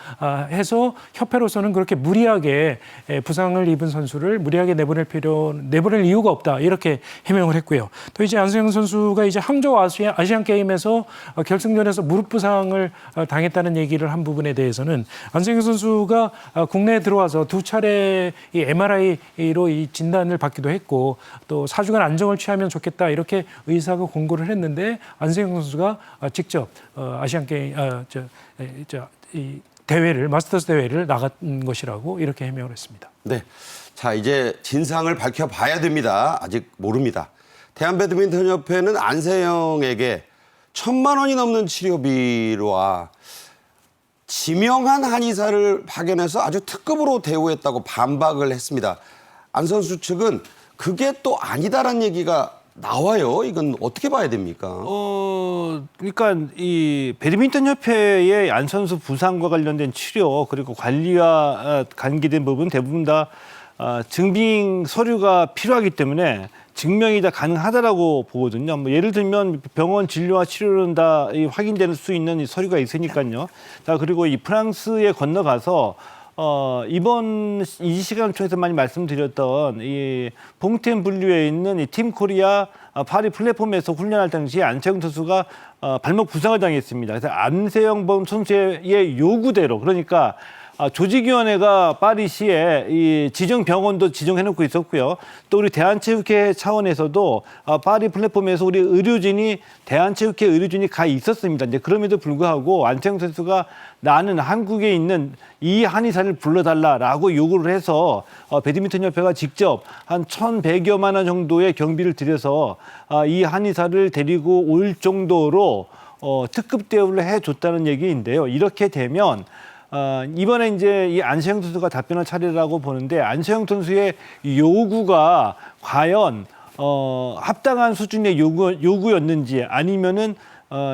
S3: 해서 협회로서는 그렇게 무리하게 부상을 입은 선수를 무리하게 내보낼 이유가 없다 이렇게 해명을 했고요. 또 이제 안세영 선수가 이제 항저우 아시안 게임에서 결승전에서 무릎 부상을 당했다는 얘기를 한 부분에 대해서는 안세영 선수가 국내에 들어와서 2차례 이 MRI로 이 진단을 받기도 했고 또 4주간 안정을 취하면 좋겠다 이렇게 의사가 공고를 했는데 안세영 선수가 직접 아시안 게임 이 대회를 마스터스 대회를 나간 것이라고 이렇게 해명을 했습니다.
S1: 네. 자, 이제 진상을 밝혀봐야 됩니다. 아직 모릅니다. 대한배드민턴협회는 안세영에게 1,000만 원이 넘는 치료비와 지명한 한의사를 파견해서 아주 특급으로 대우했다고 반박을 했습니다. 안 선수 측은 그게 또 아니다라는 얘기가 나와요. 이건 어떻게 봐야 됩니까?
S8: 그러니까 이 배드민턴 협회의 안 선수 부상과 관련된 치료 그리고 관리와 관계된 부분 대부분 다 증빙 서류가 필요하기 때문에 증명이 다 가능하다라고 보거든요. 뭐 예를 들면 병원 진료와 치료는 다 확인될 수 있는 이 서류가 있으니까요. 자, 그리고 이 프랑스에 건너가서 이번 이 시간을 통해서 많이 말씀드렸던 이 봉텐블류에 있는 이 팀 코리아 파리 플랫폼에서 훈련할 당시에 안세영 선수가 발목 부상을 당했습니다. 그래서 안세영 선수의 요구대로 그러니까 조직위원회가 파리시에 이 지정 병원도 지정해놓고 있었고요. 또 우리 대한체육회 차원에서도 파리 플랫폼에서 우리 의료진이 대한체육회 의료진이 가 있었습니다. 이제 그럼에도 불구하고 안세영 선수가 나는 한국에 있는 이 한의사를 불러달라라고 요구를 해서 배드민턴협회가 직접 한 1,100여만 원 정도의 경비를 들여서 이 한의사를 데리고 올 정도로 특급 대우를 해줬다는 얘기인데요. 이렇게 되면 이번에 이제 이 안세영 선수가 답변할 차례라고 보는데 안세영 선수의 요구가 과연 합당한 수준의 요구였는지 아니면은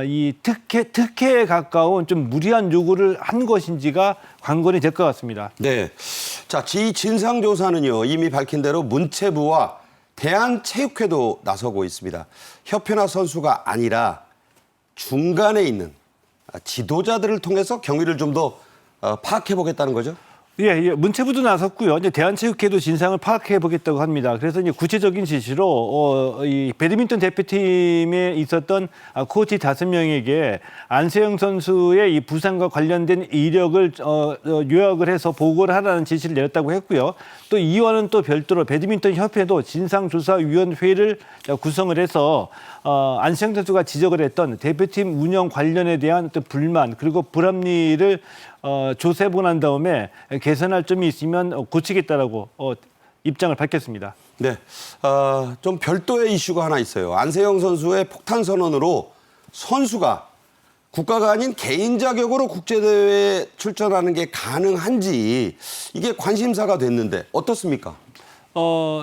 S8: 이 특혜에 가까운 좀 무리한 요구를 한 것인지가 관건이 될 것 같습니다.
S1: 네. 자, 이 진상조사는요, 이미 밝힌 대로 문체부와 대한체육회도 나서고 있습니다. 협회나 선수가 아니라 중간에 있는 지도자들을 통해서 경위를 좀 더 파악해 보겠다는 거죠?
S8: 예, 문체부도 나섰고요. 이제 대한체육회도 진상을 파악해 보겠다고 합니다. 그래서 이제 구체적인 지시로 이 배드민턴 대표팀에 있었던 코치 5명에게 안세영 선수의 이 부상과 관련된 이력을 요약을 해서 보고를 하라는 지시를 내렸다고 했고요. 또 이와는 또 별도로 배드민턴 협회도 진상조사위원회를 구성을 해서 안세영 선수가 지적을 했던 대표팀 운영 관련에 대한 어떤 불만 그리고 불합리를 조사해보고 난 다음에 개선할 점이 있으면 고치겠다라고 입장을 밝혔습니다.
S1: 네, 좀 별도의 이슈가 하나 있어요. 안세영 선수의 폭탄 선언으로 선수가 국가가 아닌 개인 자격으로 국제대회에 출전하는 게 가능한지 이게 관심사가 됐는데 어떻습니까?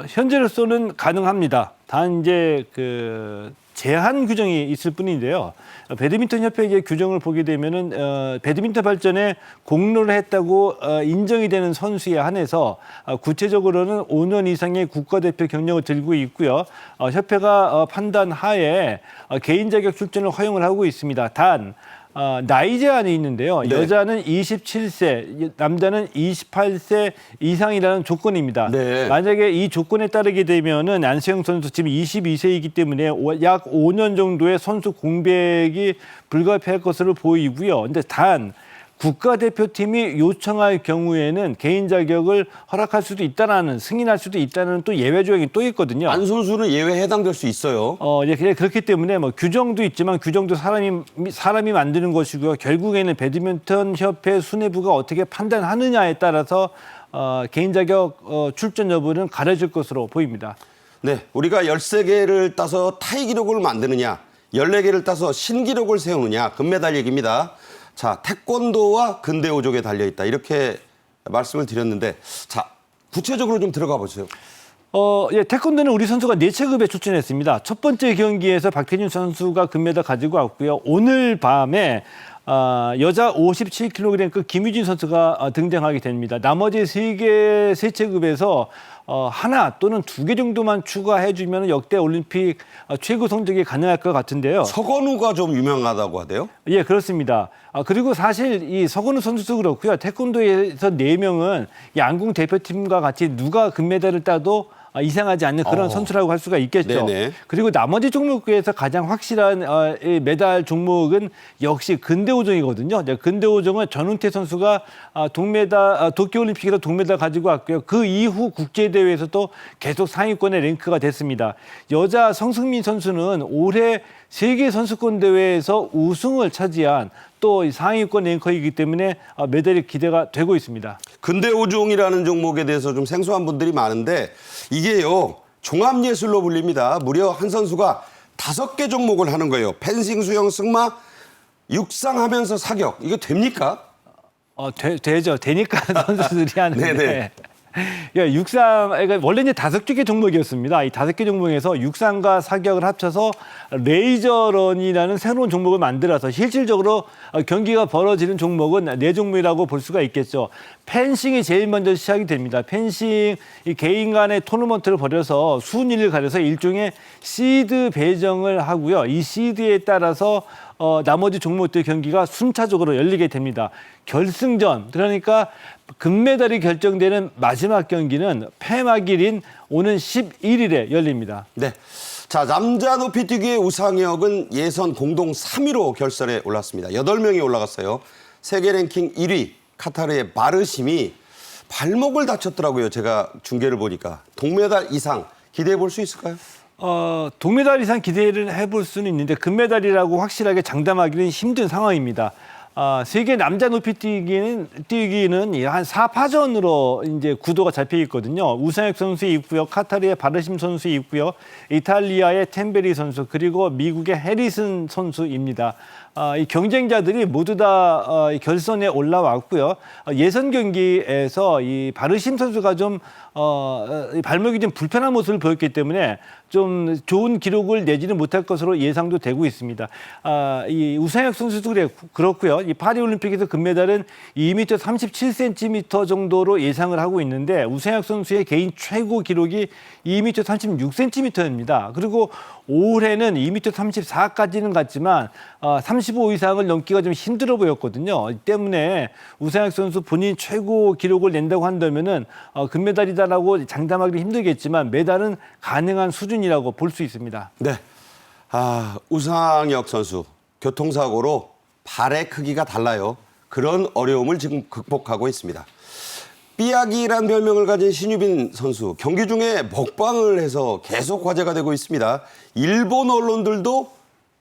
S8: 현재로서는 가능합니다. 단 이제 그 제한 규정이 있을 뿐인데요. 배드민턴 협회의 규정을 보게 되면은 배드민턴 발전에 공로를 했다고 인정이 되는 선수에 한해서 구체적으로는 5년 이상의 국가대표 경력을 들고 있고요. 협회가 판단하에 개인 자격 출전을 허용을 하고 있습니다. 단 나이 제한이 있는데요.
S1: 네.
S8: 여자는 27세, 남자는 28세 이상이라는 조건입니다.
S1: 네.
S8: 만약에 이 조건에 따르게 되면은 안세영 선수 지금 22세이기 때문에 약 5년 정도의 선수 공백이 불가피할 것으로 보이고요. 근데 단 국가대표팀이 요청할 경우에는 개인 자격을 허락할 수도 있다라는, 승인할 수도 있다는 또 예외 조항이 또 있거든요.
S1: 안 선수는 예외에 해당될 수 있어요.
S8: 예, 그렇기 때문에 뭐 규정도 있지만 규정도 사람이 만드는 것이고요. 결국에는 배드민턴 협회 수뇌부가 어떻게 판단하느냐에 따라서 개인 자격 출전 여부는 가려질 것으로 보입니다.
S1: 네, 우리가 13개를 따서 타이 기록을 만드느냐, 14개를 따서 신기록을 세우느냐, 금메달 얘기입니다. 자, 태권도와 근대오종에 달려있다. 이렇게 말씀을 드렸는데, 자, 구체적으로 좀 들어가 보세요.
S8: 예, 태권도는 우리 선수가 4체급에 출전했습니다. 첫 번째 경기에서 박태준 선수가 금메달 가지고 왔고요. 오늘 밤에 여자 57kg급 김유진 선수가 등장하게 됩니다. 나머지 3체급에서 하나 또는 2개 정도만 추가해주면 역대 올림픽 최고 성적이 가능할 것 같은데요.
S1: 서건우가 좀 유명하다고 하대요.
S8: 예, 그렇습니다. 그리고 사실 이 서건우 선수도 그렇고요. 태권도에서 4명은 양궁 대표팀과 같이 누가 금메달을 따도 이상하지 않는 그런 선수라고 할 수가 있겠죠.
S1: 네네.
S8: 그리고 나머지 종목에서 가장 확실한 이 메달 종목은 역시 근대오종이거든요. 근대오종은 전운태 선수가 도쿄올림픽에서 동메달 가지고 왔고요. 그 이후 국제대회에서도 계속 상위권에 랭크가 됐습니다. 여자 성승민 선수는 올해 세계 선수권 대회에서 우승을 차지한 또 상위권 랭커이기 때문에 메달이 기대가 되고 있습니다.
S1: 근대오종이라는 종목에 대해서 좀 생소한 분들이 많은데 이게요 종합예술로 불립니다. 무려 한 선수가 5개 종목을 하는 거예요. 펜싱, 수영, 승마, 육상하면서 사격. 이거 됩니까?
S8: 되죠. 되니까 선수들이 하는데.
S1: 네네.
S8: 예, 육상, 그러니까 원래 이제 5개 종목이었습니다. 이 5개 종목에서 육상과 사격을 합쳐서 레이저런이라는 새로운 종목을 만들어서 실질적으로 경기가 벌어지는 종목은 4종목이라고 볼 수가 있겠죠. 펜싱이 제일 먼저 시작이 됩니다. 펜싱, 이 개인 간의 토너먼트를 벌여서 순위를 가려서 일종의 시드 배정을 하고요. 이 시드에 따라서 나머지 종목들 경기가 순차적으로 열리게 됩니다. 결승전, 그러니까 금메달이 결정되는 마지막 경기는 폐막일인 오는 11일에 열립니다.
S1: 네. 자, 남자 높이뛰기의 우상혁은 예선 공동 3위로 결선에 올랐습니다. 8명이 올라갔어요. 세계 랭킹 1위 카타르의 바르심이 발목을 다쳤더라고요. 제가 중계를 보니까. 동메달 이상 기대해 볼 수 있을까요?
S8: 동메달 이상 기대를 해볼 수는 있는데 금메달이라고 확실하게 장담하기는 힘든 상황입니다. 세계 남자 높이 뛰기는 한 4파전으로 이제 구도가 잡혀 있거든요. 우상혁 선수 있고요, 카타르의 바르심 선수 있고요, 이탈리아의 템베리 선수 그리고 미국의 해리슨 선수입니다. 이 경쟁자들이 모두 다 결선에 올라왔고요. 예선 경기에서 이 바르심 선수가 좀 발목이 좀 불편한 모습을 보였기 때문에 좀 좋은 기록을 내지는 못할 것으로 예상도 되고 있습니다. 이 우상혁 선수도 그렇고요. 이 파리올림픽에서 금메달은 2m 37cm 정도로 예상을 하고 있는데 우상혁 선수의 개인 최고 기록이 2m 36cm입니다. 그리고 올해는 2m 34까지는 갔지만 35 이상을 넘기가 좀 힘들어 보였거든요. 이 때문에 우상혁 선수 본인 최고 기록을 낸다고 한다면은 금메달이다라고 장담하기 힘들겠지만 메달은 가능한 수준이라고 볼 수 있습니다.
S1: 네. 우상혁 선수 교통사고로 발의 크기가 달라요. 그런 어려움을 지금 극복하고 있습니다. 삐약이란 별명을 가진 신유빈 선수 경기 중에 먹방을 해서 계속 화제가 되고 있습니다. 일본 언론들도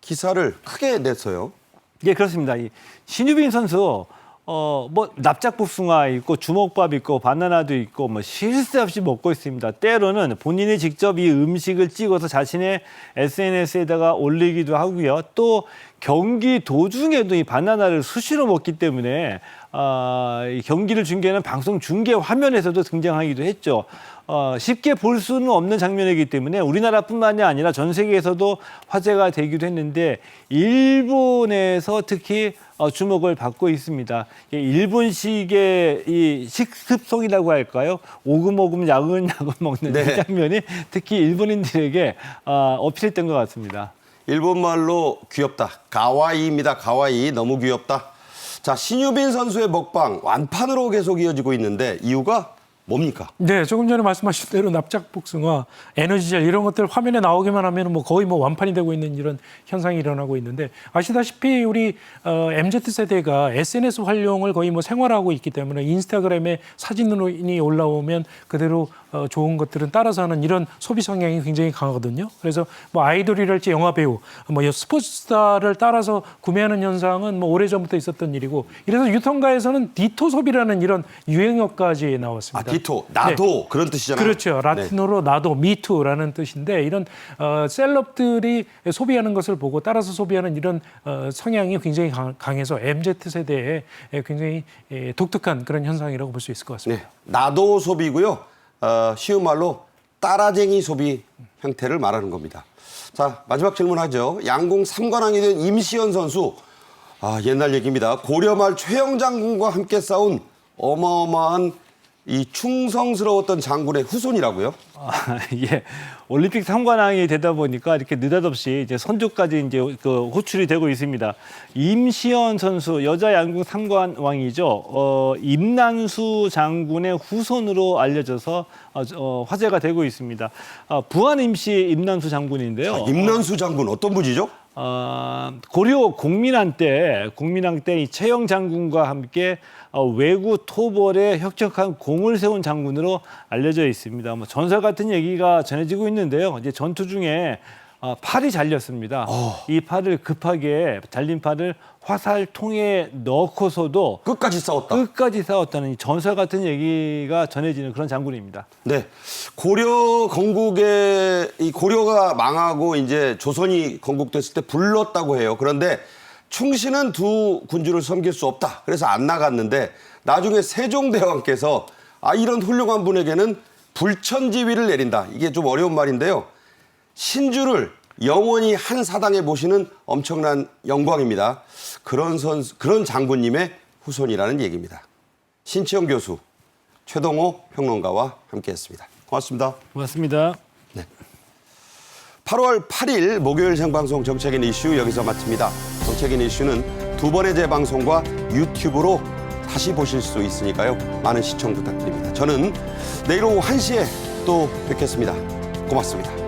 S1: 기사를 크게 냈어요.
S8: 예, 그렇습니다. 이 신유빈 선수 뭐 납작복숭아 있고 주먹밥 있고 바나나도 있고 뭐 쉴 새 없이 먹고 있습니다. 때로는 본인이 직접 이 음식을 찍어서 자신의 SNS에다가 올리기도 하고요. 또 경기 도중에도 이 바나나를 수시로 먹기 때문에 이 경기를 중계하는 방송 중계 화면에서도 등장하기도 했죠. 쉽게 볼 수는 없는 장면이기 때문에 우리나라뿐만이 아니라 전 세계에서도 화제가 되기도 했는데 일본에서 특히 주목을 받고 있습니다. 일본식의 이 식습성이라고 할까요? 오금오금 야금야금 먹는
S1: 네.
S8: 이 장면이 특히 일본인들에게 어필했던 것 같습니다.
S1: 일본말로 귀엽다. 가와이입니다. 가와이. 너무 귀엽다. 자, 신유빈 선수의 먹방 완판으로 계속 이어지고 있는데 이유가 뭡니까?
S3: 네, 조금 전에 말씀하신 대로 납작복숭아, 에너지젤 이런 것들 화면에 나오기만 하면 뭐 거의 뭐 완판이 되고 있는 이런 현상이 일어나고 있는데 아시다시피 우리 MZ 세대가 SNS 활용을 거의 뭐 생활화하고 있기 때문에 인스타그램에 사진이 올라오면 그대로 좋은 것들은 따라서 하는 이런 소비 성향이 굉장히 강하거든요. 그래서 뭐 아이돌이랄지 영화 배우, 뭐 스포츠 스타를 따라서 구매하는 현상은 뭐 오래전부터 있었던 일이고 이래서 유통가에서는 디토 소비라는 이런 유행어까지 나왔습니다.
S1: 디토, 나도 그런 뜻이잖아요.
S3: 그렇죠. 라틴어로 나도, 미투라는 뜻인데 이런 셀럽들이 소비하는 것을 보고 따라서 소비하는 이런 성향이 굉장히 강해서 MZ세대에 굉장히 독특한 그런 현상이라고 볼 수 있을 것 같습니다.
S1: 네, 나도 소비고요. 쉬운 말로 따라쟁이 소비 형태를 말하는 겁니다. 자, 마지막 질문하죠. 양궁 3관왕이 된 임시현 선수. 옛날 얘기입니다. 고려말 최영 장군과 함께 싸운 어마어마한 이 충성스러웠던 장군의 후손이라고요?
S8: 예. 올림픽 3관왕이 되다 보니까 이렇게 느닷없이 이제 선두까지 이제 그 호출이 되고 있습니다. 임시연 선수 여자 양궁 3관왕이죠. 임난수 장군의 후손으로 알려져서 화제가 되고 있습니다. 부안 임시 임난수 장군인데요.
S1: 임난수 장군 어떤 분이죠?
S8: 고려 공민왕 때 이 최영 장군과 함께 외구 토벌에 혁혁한 공을 세운 장군으로 알려져 있습니다. 뭐 전설 같은 얘기가 전해지고 있는데요. 이제 전투 중에 팔이 잘렸습니다. 이 팔을 급하게 잘린 팔을 화살통에 넣고서도
S1: 끝까지 싸웠다는
S8: 이 전설 같은 얘기가 전해지는 그런 장군입니다.
S1: 네, 고려 건국에 이 고려가 망하고 이제 조선이 건국됐을 때 불렀다고 해요. 그런데 충신은 두 군주를 섬길 수 없다. 그래서 안 나갔는데 나중에 세종대왕께서 이런 훌륭한 분에게는 불천지위를 내린다. 이게 좀 어려운 말인데요. 신주를 영원히 한 사당에 모시는 엄청난 영광입니다. 그런 장군님의 후손이라는 얘기입니다. 신치영 교수, 최동호 평론가와 함께했습니다. 고맙습니다.
S8: 고맙습니다.
S1: 8월 8일 목요일 생방송 정책인 이슈 여기서 마칩니다. 정책인 이슈는 2번의 재방송과 유튜브로 다시 보실 수 있으니까요. 많은 시청 부탁드립니다. 저는 내일 오후 1시에 또 뵙겠습니다. 고맙습니다.